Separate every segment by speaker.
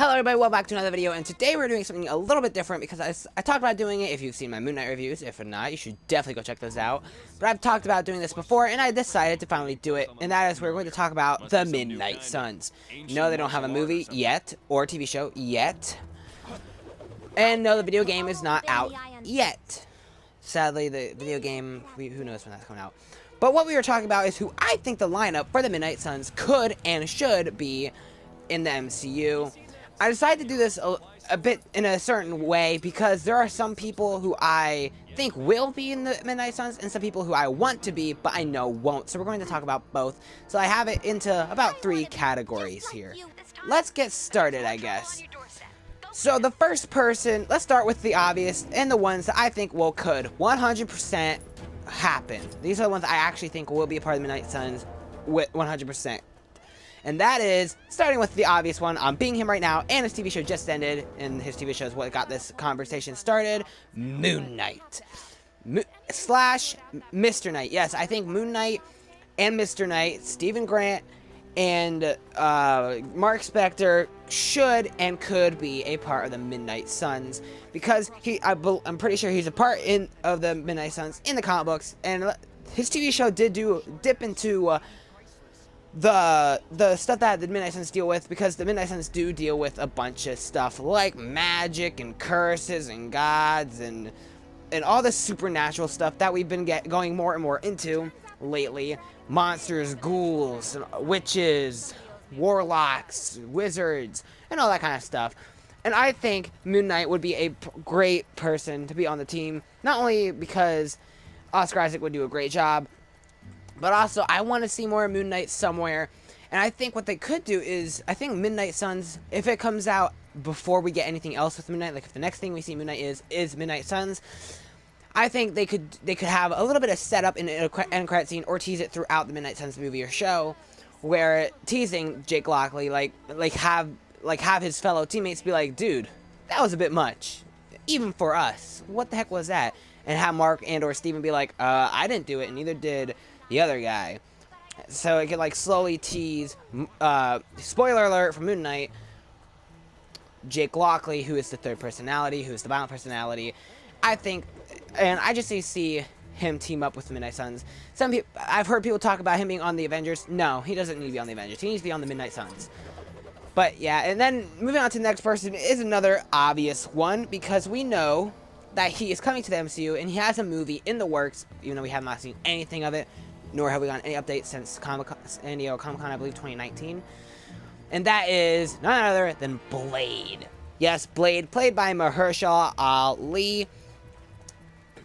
Speaker 1: Hello everybody, welcome back to another video, and today we're doing something a little bit different because I talked about doing it if you've seen my Moon Knight reviews. If not, you should definitely go check those out. But I've talked about doing this before, and I decided to finally do it, and that is we're going to talk about the Midnight Suns. No, they don't have a movie yet, or TV show yet. And no, the video game is not out yet. Sadly, the video game, who knows when that's coming out. But what we were talking about is who I think the lineup for the Midnight Suns could and should be in the MCU. I decided to do this a bit in a certain way because there are some people who I think will be in the Midnight Suns and some people who I want to be but I know won't. So we're going to talk about both. So I have it into about 3 categories here. Let's get started, I guess. So the first person, let's start with the obvious and the ones that I think could 100% happen. These are the ones I actually think will be a part of the Midnight Suns with 100%. And that is, starting with the obvious one, I'm being him right now, and his TV show just ended, and his TV show is what got this conversation started, Moon Knight. Slash Mr. Knight. Yes, I think Moon Knight and Mr. Knight, Stephen Grant, and Mark Spector should and could be a part of the Midnight Suns, because I'm pretty sure he's a part of the Midnight Suns in the comic books, and his TV show did dip into the stuff that the Midnight Suns deal with, because the Midnight Suns do deal with a bunch of stuff like magic and curses and gods and all the supernatural stuff that we've been going more and more into lately. Monsters, ghouls, witches, warlocks, wizards, and all that kind of stuff. And I think Moon Knight would be a great person to be on the team, not only because Oscar Isaac would do a great job, but also, I want to see more Moon Knight somewhere. And I think what they could do is, I think Midnight Suns, if it comes out before we get anything else with Moon Knight, like if the next thing we see Moon Knight is Midnight Suns, I think they could have a little bit of setup in an end credit scene, or tease it throughout the Midnight Suns movie or show, where teasing Jake Lockley, like have his fellow teammates be like, dude, that was a bit much, even for us. What the heck was that? And have Mark and or Steven be like, I didn't do it, and neither did the other guy. So it could like slowly tease, spoiler alert for Moon Knight, Jake Lockley, who is the third personality, who is the violent personality. I think, and I just see him team up with the Midnight Suns. Some people, I've heard people talk about him being on the Avengers. No, he doesn't need to be on the Avengers. He needs to be on the Midnight Suns. But yeah, and then moving on to the next person is another obvious one, because we know that he is coming to the MCU and he has a movie in the works, even though we have not seen anything of it, nor have we gotten any updates since San Diego Comic-Con, I believe, 2019. And that is none other than Blade. Yes, Blade, played by Mahershala Ali.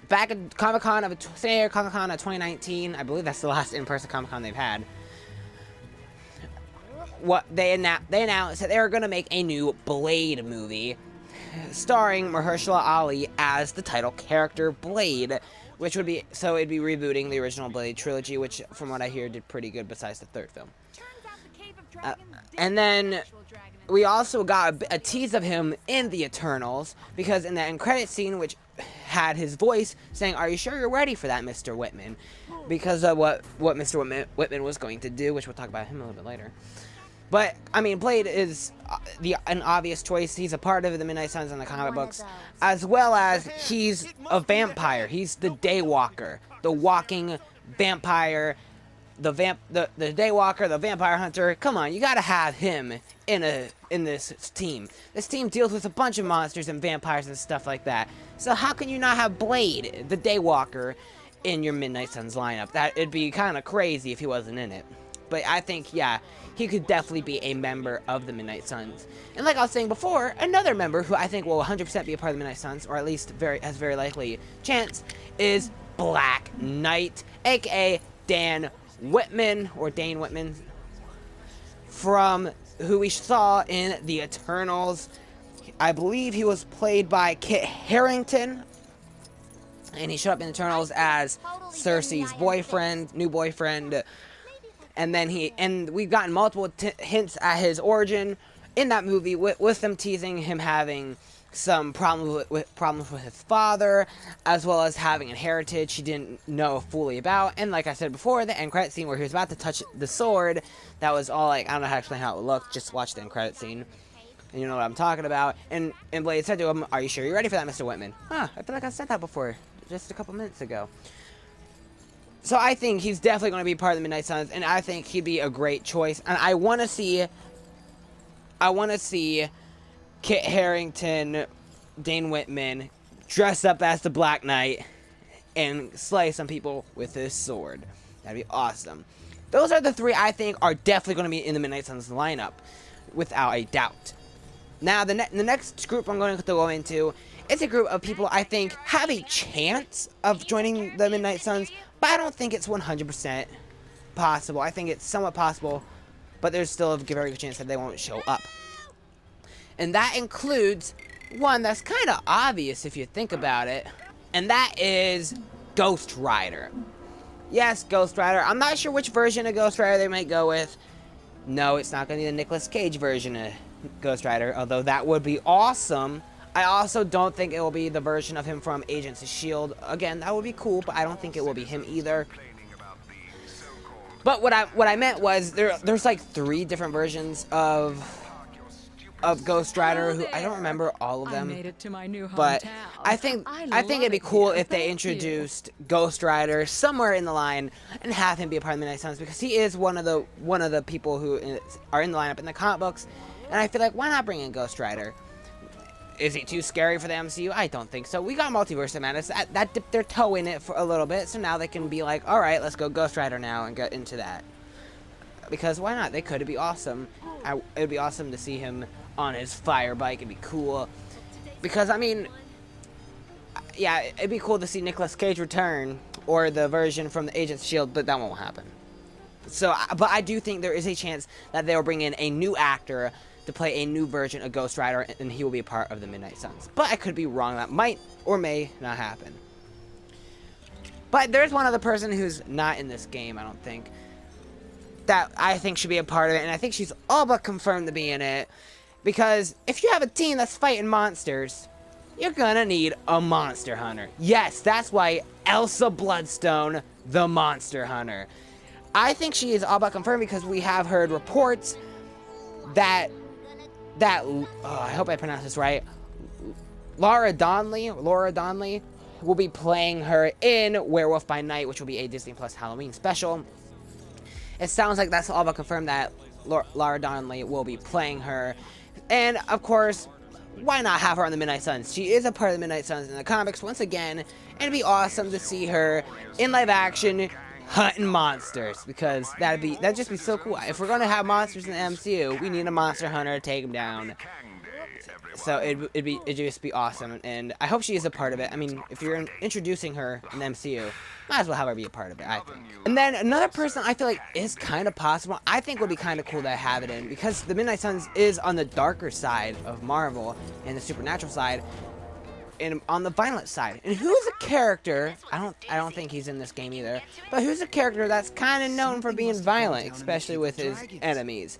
Speaker 1: Back at Comic-Con of San Diego Comic-Con of 2019, I believe that's the last in-person Comic-Con they've had. What they announced that they were going to make a new Blade movie, starring Mahershala Ali as the title character Blade, which would be, so it'd be rebooting the original Blade trilogy, which from what I hear did pretty good besides the third film. And then we also got a tease of him in the Eternals, because in the end credit scene, which had his voice saying, "Are you sure you're ready for that, Mr. Whitman?" Because of what Mr. Whitman was going to do, which we'll talk about him a little bit later. But, I mean, Blade is an obvious choice. He's a part of the Midnight Suns in the comic books, as well as he's a vampire. He's the Daywalker, the walking vampire, the Daywalker, the vampire hunter. Come on, you gotta have him in this team. This team deals with a bunch of monsters and vampires and stuff like that. So how can you not have Blade, the Daywalker, in your Midnight Suns lineup? It'd be kind of crazy if he wasn't in it. But I think, yeah, he could definitely be a member of the Midnight Suns. And like I was saying before, another member who I think will 100% be a part of the Midnight Suns, or at least has very likely chance, is Black Knight, aka Dan Whitman, or Dane Whitman, from who we saw in the Eternals. I believe he was played by Kit Harington, and he showed up in Eternals as Cersei's boyfriend, new boyfriend. And then we've gotten multiple hints at his origin in that movie, with them teasing him having some problems with his father, as well as having a heritage he didn't know fully about. And like I said before, the end credit scene where he was about to touch the sword, that was all like, I don't know how to explain how it looked, just watch the end credit scene. And you know what I'm talking about. And Blade said to him, "Are you sure you're ready for that, Mr. Whitman?" Huh, I feel like I said that before, just a couple minutes ago. So I think he's definitely going to be part of the Midnight Suns, and I think he'd be a great choice. And I want to see Kit Harington, Dane Whitman, dress up as the Black Knight and slay some people with his sword. That'd be awesome. Those are the three I think are definitely going to be in the Midnight Suns lineup, without a doubt. Now, the next group I'm going to go into is a group of people I think have a chance of joining the Midnight Suns, but I don't think it's 100% possible. I think it's somewhat possible, but there's still a very good chance that they won't show up. And that includes one that's kind of obvious if you think about it, and that is Ghost Rider. Yes, Ghost Rider. I'm not sure which version of Ghost Rider they might go with. No, it's not going to be the Nicolas Cage version of Ghost Rider, although that would be awesome. I also don't think it will be the version of him from Agents of S.H.I.E.L.D. Again, that would be cool, but I don't think it will be him either. But what I meant was there's like 3 different versions of Ghost Rider, who I don't remember all of them, but I think it'd be cool if they introduced Ghost Rider somewhere in the line and have him be a part of the Midnight Suns, because he is one of the people who are in the lineup in the comic books, and I feel like, why not bring in Ghost Rider? Is he too scary for the MCU? I don't think so. We got Multiverse of Madness that dipped their toe in it for a little bit, so now they can be like, all right, let's go Ghost Rider now and get into that. Because why not? They could. It'd be awesome. It'd be awesome to see him on his fire bike. It'd be cool. Because, I mean, yeah, it'd be cool to see Nicolas Cage return, or the version from the Agents of S.H.I.E.L.D., but that won't happen. So, but I do think there is a chance that they'll bring in a new actor to play a new version of Ghost Rider, and he will be a part of the Midnight Suns. But I could be wrong. That might or may not happen. But there's one other person who's not in this game, I don't think, that I think should be a part of it, and I think she's all but confirmed to be in it. Because if you have a team that's fighting monsters, you're gonna need a monster hunter. Yes, that's why Elsa Bloodstone, the monster hunter. I think she is all but confirmed, because we have heard reports that I hope I pronounced this right, Laura Donnelly will be playing her in Werewolf by Night, which will be a Disney Plus Halloween special. It sounds like that's all but confirmed that Laura Donnelly will be playing her. And, of course, why not have her on the Midnight Suns? She is a part of the Midnight Suns in the comics once again, and it'd be awesome to see her in live action hunting monsters, because that'd just be so cool. If we're going to have monsters in the MCU, we need a monster hunter to take them down. So it'd just be awesome, and I hope she is a part of it. I mean, if you're introducing her in the MCU, might as well have her be a part of it, I think. And then another person I feel like is kind of possible, I think would be kind of cool to have it in, because the Midnight Suns is on the darker side of Marvel and the supernatural side, and on the violent side. And who's a character, I don't think he's in this game either, but who's a character that's kind of known for being violent, especially with his enemies?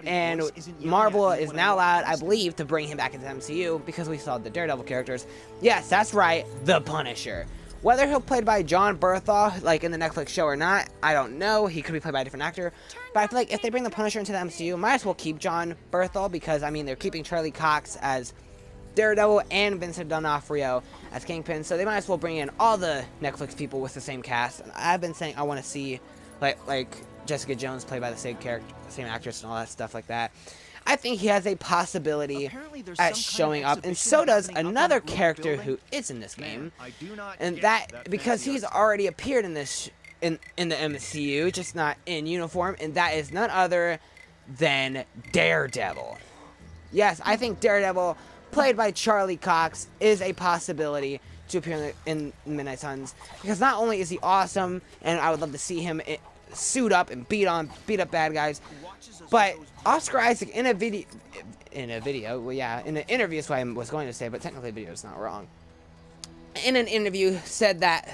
Speaker 1: And Marvel is now allowed, I believe, to bring him back into the MCU, because we saw the Daredevil characters. Yes, that's right, the Punisher. Whether he'll be played by John Bertha, like in the Netflix show, or not, I don't know. He could be played by a different actor. But I feel like if they bring the Punisher into the MCU, might as well keep John Bertha, because, I mean, they're keeping Charlie Cox as Daredevil and Vincent D'Onofrio as Kingpin, so they might as well bring in all the Netflix people with the same cast. And I've been saying I want to see, like Jessica Jones played by the same character, same actress, and all that stuff like that. I think he has a possibility at showing up, and so does another character who is in this game, and that because he's already appeared in this in the MCU, just not in uniform, and that is none other than Daredevil. Yes, I think Daredevil, played by Charlie Cox, is a possibility to appear in Midnight Suns, because not only is he awesome, and I would love to see him suit up and beat up bad guys, but Oscar Isaac in an interview is what I was going to say, but technically the video is not wrong. In an interview said that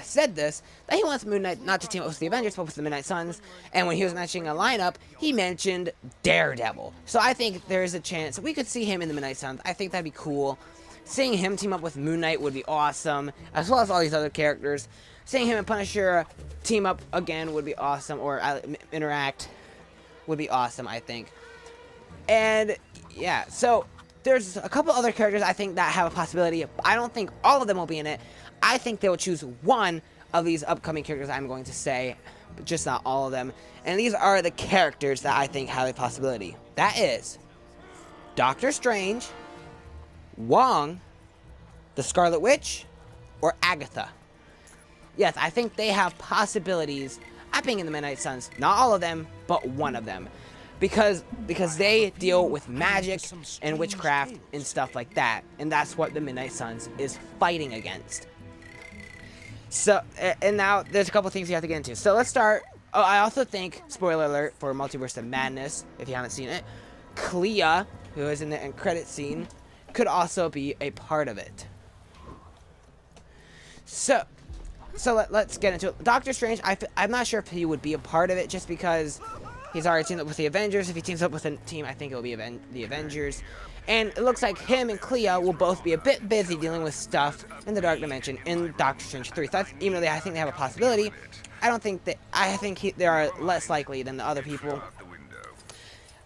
Speaker 1: he wants Moon Knight not to team up with the Avengers, but with the Midnight Suns, and when he was mentioning a lineup, he mentioned Daredevil. So I think there is a chance we could see him in the Midnight Suns. I think that'd be cool. Seeing him team up with Moon Knight would be awesome, as well as all these other characters. Seeing him and Punisher team up again would be awesome, or interact would be awesome, I think. And Yeah, so there's a couple other characters I think that have a possibility. I don't think all of them will be in it. I think they will choose one of these upcoming characters I'm going to say, but just not all of them. And these are the characters that I think have a possibility. That is Doctor Strange, Wong, the Scarlet Witch, or Agatha. Yes, I think they have possibilities of being in the Midnight Suns. Not all of them, but one of them. Because they deal with magic and witchcraft and stuff like that. And that's what the Midnight Suns is fighting against. So, and now there's a couple things you have to get into. So let's start. Oh, I also think, spoiler alert for Multiverse of Madness, if you haven't seen it, Clea, who is in the end credit scene, could also be a part of it. So let's get into it. Doctor Strange, I'm not sure if he would be a part of it just because he's already teamed up with the Avengers. If he teams up with a team, I think it will be the Avengers. And it looks like him and Clea will both be a bit busy dealing with stuff in the Dark Dimension in Doctor Strange 3. So that's, even though I think they have a possibility, I think they are less likely than the other people.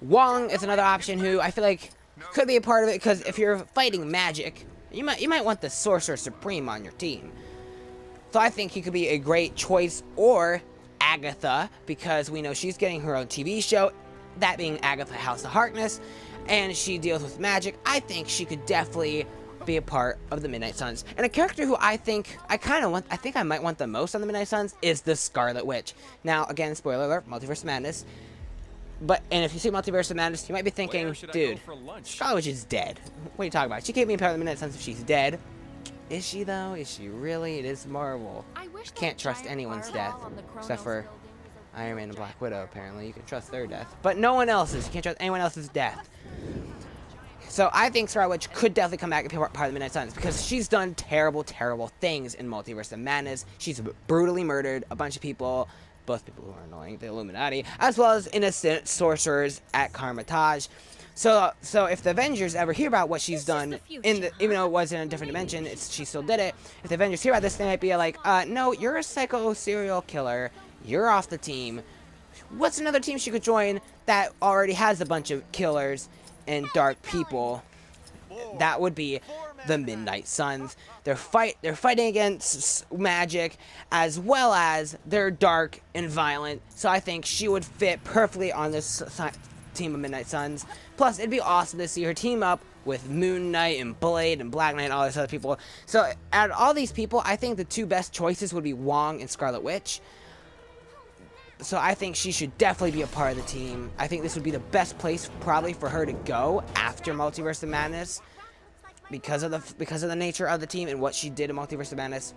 Speaker 1: Wong is another option who I feel like could be a part of it because if you're fighting magic, you might want the Sorcerer Supreme on your team. So I think he could be a great choice, or Agatha, because we know she's getting her own TV show, that being Agatha House of Harkness, and she deals with magic. I think she could definitely be a part of the Midnight Suns. And a character who I think I might want the most on the Midnight Suns is the Scarlet Witch. Now, again, spoiler alert, Multiverse of Madness. And if you see Multiverse of Madness, you might be thinking, dude, Scarlet Witch is dead. What are you talking about? She can't be a part of the Midnight Suns if she's dead. Is she, though? Is she really? It is Marvel. You can't trust anyone's death, except for Iron Man and Black Widow, apparently. You can trust their death. But no one else's. You can't trust anyone else's death. So I think Scarlet Witch could definitely come back and be part of the Midnight Suns, because she's done terrible, terrible things in Multiverse of Madness. She's brutally murdered a bunch of people, both people who are annoying, the Illuminati, as well as innocent sorcerers at Carmitage. So if the Avengers ever hear about what she's done, even though it was in a different dimension, she still did it. If the Avengers hear about this, they might be like, no, you're a psycho serial killer. You're off the team. What's another team she could join that already has a bunch of killers and dark people? That would be the Midnight Suns. They're fighting against magic, as well as they're dark and violent. So I think she would fit perfectly on this team of Midnight Suns. Plus, it'd be awesome to see her team up with Moon Knight and Blade and Black Knight and all these other people. So out of all these people, I think the two best choices would be Wong and Scarlet Witch. So I think she should definitely be a part of the team. I think this would be the best place probably for her to go after Multiverse of Madness, because of the nature of the team and what she did in Multiverse of Madness.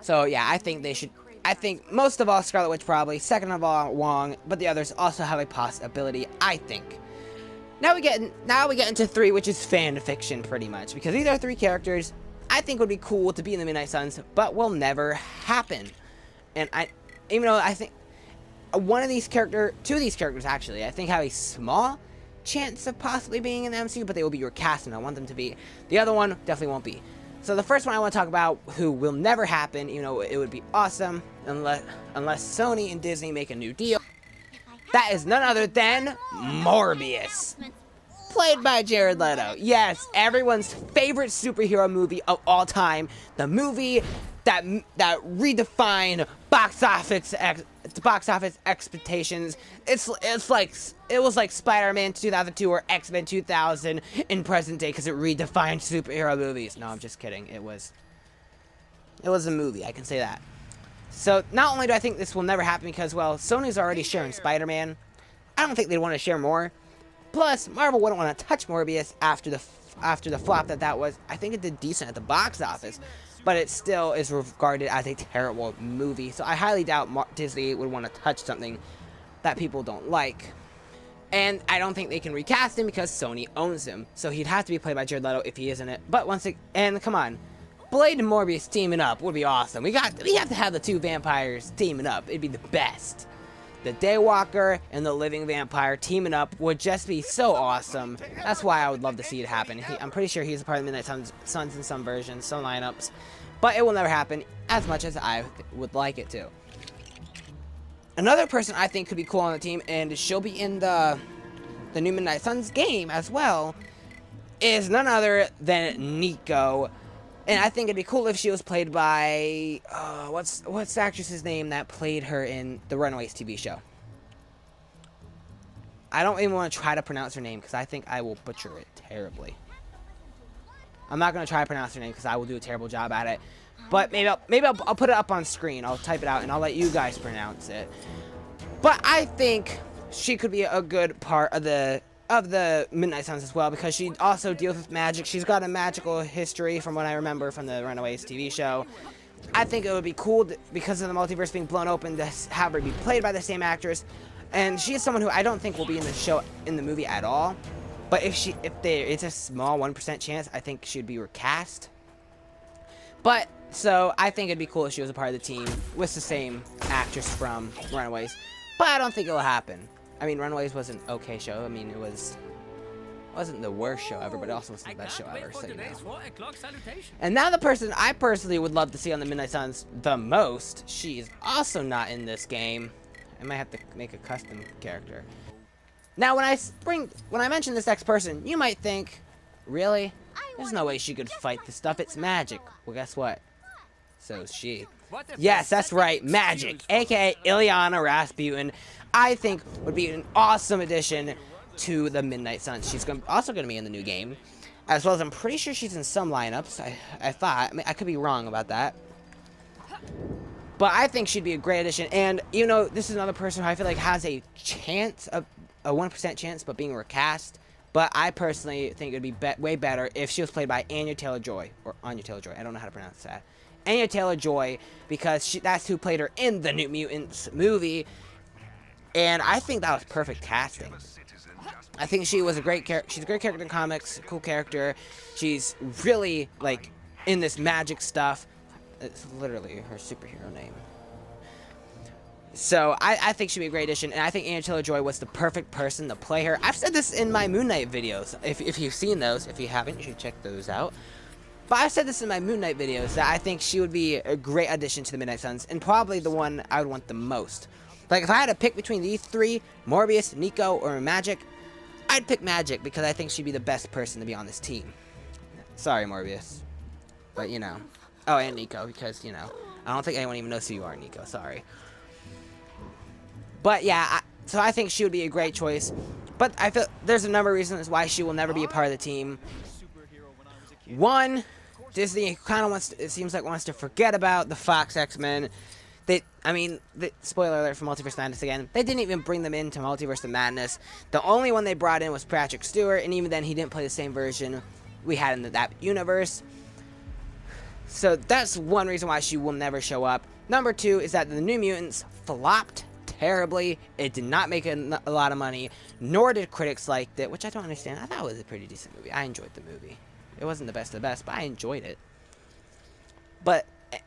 Speaker 1: So yeah, I think they should. I think most of all Scarlet Witch probably, second of all Wong, but the others also have a possibility, I think. Now we get into 3, which is fan fiction pretty much, because these are 3 characters I think would be cool to be in the Midnight Suns, but will never happen. And even though I think two of these characters actually, I think have a small chance of possibly being in the MCU, but they will be your cast, and I want them to be. The other one definitely won't be. So the first one I want to talk about, who will never happen, it would be awesome unless Sony and Disney make a new deal. That is none other than Morbius, played by Jared Leto. Yes, everyone's favorite superhero movie of all time. The movie that redefined box office expectations. It was like Spider-Man 2002 or X-Men 2000 in present day, because it redefined superhero movies. No, I'm just kidding. It was a movie, I can say that. So not only do I think this will never happen because, well, Sony's already sharing Spider-Man, I don't think they'd want to share more. Plus, Marvel wouldn't want to touch Morbius after the flop that was. I think it did decent at the box office, but it still is regarded as a terrible movie. So I highly doubt Disney would want to touch something that people don't like. And I don't think they can recast him because Sony owns him. So he'd have to be played by Jared Leto if he is in it. But come on, Blade and Morbius teaming up would be awesome. We have to have the 2 vampires teaming up. It'd be the best. The Daywalker and the Living Vampire teaming up would just be so awesome. That's why I would love to see it happen. I'm pretty sure he's a part of the Midnight Suns in some versions, some lineups. But it will never happen, as much as I would like it to. Another person I think could be cool on the team, and she'll be in the the new Midnight Suns game as well, is none other than Nico. And I think it'd be cool if she was played by, what's the actress's name that played her in the Runaways TV show? I don't even want to try to pronounce her name because I think I will butcher it terribly. I'm not going to try to pronounce her name because I will do a terrible job at it. But maybe I'll put it up on screen. I'll type it out and I'll let you guys pronounce it. But I think she could be a good part of the Midnight Suns as well, because she also deals with magic. She's got a magical history from what I remember from the Runaways TV show. I think it would be cool because of the multiverse being blown open to have her be played by the same actress. And she is someone who I don't think will be in the movie at all. But it's a small 1% chance, I think she'd be recast. But so I think it'd be cool if she was a part of the team with the same actress from Runaways. But I don't think it'll happen. I mean, Runaways was an okay show. I mean, wasn't the worst show ever, but it also wasn't the best show ever, so you know. And now the person I personally would love to see on the Midnight Suns the most, she is also not in this game. I might have to make a custom character. Now, when I mention this next person, you might think, really? There's no way she could fight this stuff. It's Magik. Well, guess what? So is she. Yes, that's right, Magik, aka Ilyana Rasputin. I think would be an awesome addition to the Midnight Suns. She's also going to be in the new game, as well as I'm pretty sure she's in some lineups. I thought. I mean, I could be wrong about that. But I think she'd be a great addition. And, you know, this is another person who I feel like has a chance, a 1% chance, but being recast. But I personally think it would be way better if she was played by Anya Taylor-Joy. Or Anya Taylor-Joy. I don't know how to pronounce that. Anya Taylor-Joy, because that's who played her in the New Mutants movie. And I think that was perfect casting. I think she was a great character. She's a great character in comics, cool character. She's really, like, in this magic stuff. It's literally her superhero name. So, I think she'd be a great addition, and I think Anya Taylor-Joy was the perfect person to play her. I've said this in my Moon Knight videos. If you've seen those, if you haven't, you should check those out. But I've said this in my Moon Knight videos, that I think she would be a great addition to the Midnight Suns, and probably the one I would want the most. Like, if I had to pick between these three, Morbius, Nico, or Magik, I'd pick Magik, because I think she'd be the best person to be on this team. Sorry, Morbius. But, you know. Oh, and Nico, because, you know, I don't think anyone even knows who you are, Nico. Sorry. But, yeah, so I think she would be a great choice. But I feel there's a number of reasons why she will never be a part of the team. One, Disney kind of it seems like wants to forget about the Fox X-Men. Spoiler alert for Multiverse Madness again, they didn't even bring them into Multiverse of Madness. The only one they brought in was Patrick Stewart, and even then he didn't play the same version we had in that universe. So that's one reason why she will never show up. Number two is that the New Mutants flopped terribly. It did not make a lot of money, nor did critics like it, which I don't understand. I thought it was a pretty decent movie. I enjoyed the movie. It wasn't the best of the best, but I enjoyed it.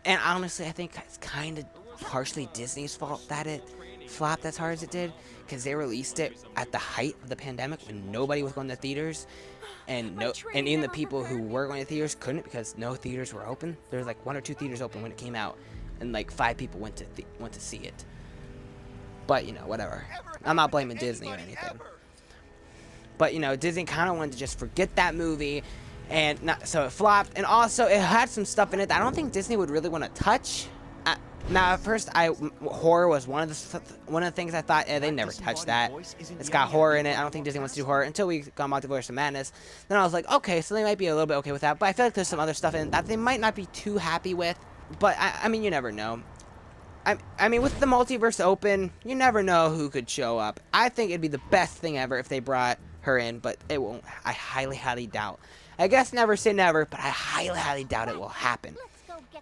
Speaker 1: And honestly, I think it's kind of partially Disney's fault that it flopped as hard as it did, because they released it at the height of the pandemic when nobody was going to theaters, and even the people who were going to theaters couldn't because no theaters were open. There was like 1 or 2 theaters open when it came out, and like 5 people went to see it. But you know, whatever. I'm not blaming Disney or anything. But you know, Disney kind of wanted to just forget that movie. So it flopped, and also it had some stuff in it that I don't think Disney would really want to touch. Now, at first, horror was one of the things I thought, they never touched that. It's got horror in it. I don't think Disney wants to do horror until we got Multiverse of Madness. Then I was like, okay, so they might be a little bit okay with that. But I feel like there's some other stuff in it that they might not be too happy with. But I mean, you never know. I mean, with the multiverse open, you never know who could show up. I think it'd be the best thing ever if they brought her in, but it won't. I highly, highly doubt. I guess never say never, but I highly, highly doubt it will happen.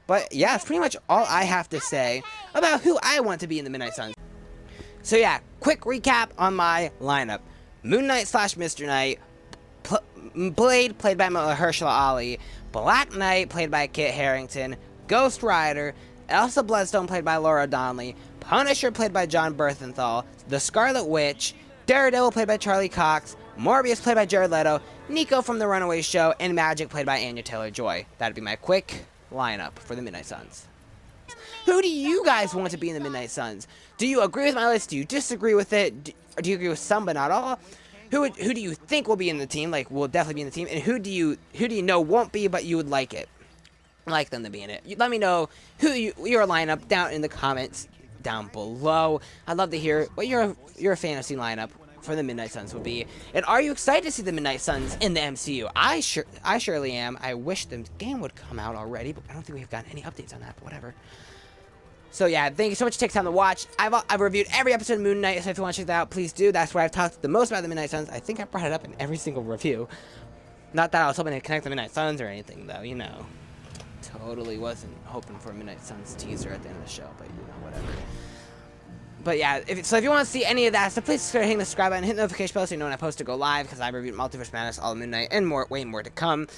Speaker 1: But yeah, it's pretty much all I have to say about who I want to be in the Midnight Suns. So yeah, quick recap on my lineup. Moon Knight / Mr. Knight, Blade, played by Mahershala Ali, Black Knight, played by Kit Harington, Ghost Rider, Elsa Bloodstone, played by Laura Donnelly, Punisher, played by John Bernthal, the Scarlet Witch, Daredevil, played by Charlie Cox, Morbius, played by Jared Leto, Nico from The Runaways Show, and Magik, played by Anya Taylor-Joy. That'd be my quick lineup for the Midnight Suns. Who do you guys want to be in the Midnight Suns? Do you agree with my list? Do you disagree with it? Or do you agree with some but not all? who do you think will be in the team, like will definitely be in the team, and who do you know won't be but you would like them to be in it. Let me know your lineup down in the comments down below. I'd love to hear what your fantasy lineup for the Midnight Suns would be. And are you excited to see the Midnight Suns in the MCU? I surely am. I wish the game would come out already, but I don't think we've gotten any updates on that, but whatever. So yeah, thank you so much for taking time to watch. I've reviewed every episode of Moon Knight, so if you want to check that out, please do. That's where I've talked the most about the Midnight Suns. I think I brought it up in every single review. Not that I was hoping to connect the Midnight Suns or anything, though, you know. Totally wasn't hoping for a Midnight Suns teaser at the end of the show, but you know, whatever. But yeah, if you want to see any of that, so please start hitting the subscribe button, hit the notification bell so you know when I post to go live, because I reviewed Multiverse Madness, All of Midnight, and way more to come.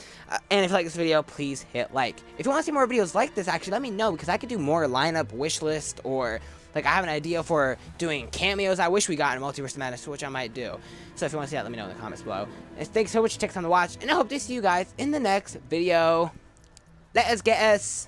Speaker 1: And if you like this video, please hit like. If you want to see more videos like this, actually, let me know, because I could do more lineup, wish list, or like I have an idea for doing cameos I wish we got in Multiverse Madness, which I might do. So if you want to see that, let me know in the comments below. And thanks so much for taking time to watch, and I hope to see you guys in the next video. Let's get us.